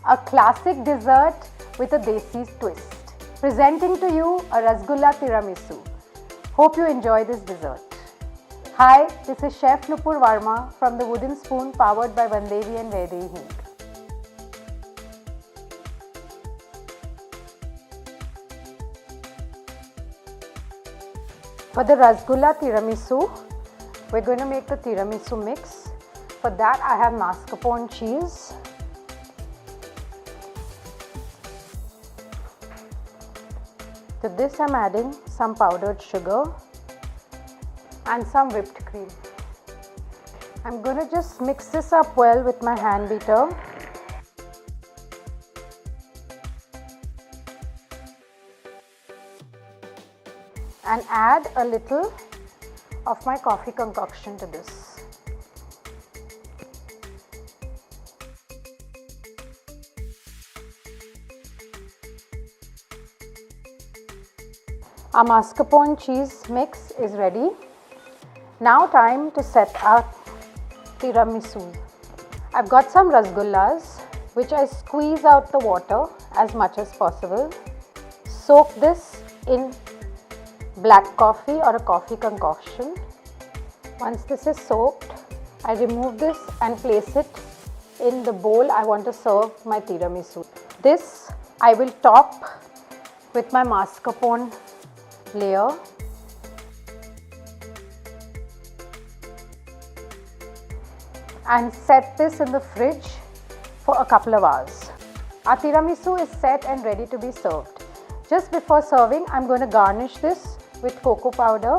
a classic dessert with a desi twist. Presenting to you a Rasgulla Tiramisu. Hope you enjoy this dessert. Hi, this is Chef Nupur Varma from the Wooden Spoon powered by Vandevi and Vaidehi. For the Rasgulla Tiramisu, we're going to make the tiramisu mix. For that, I have mascarpone cheese, to this I'm adding some powdered sugar and some whipped cream. I'm going to just mix this up well with my hand beater. And add a little of my coffee concoction to this. Our mascarpone cheese mix is ready. Now time to set our tiramisu. I've got some rasgullas which I squeeze out the water as much as possible. Soak this in black coffee or a coffee concoction. Once this is soaked, I remove this and place it in the bowl I want to serve my tiramisu. This I will top with my mascarpone layer. And set this in the fridge for a couple of hours. Our tiramisu is set and ready to be served. Just before serving, I'm going to garnish this with cocoa powder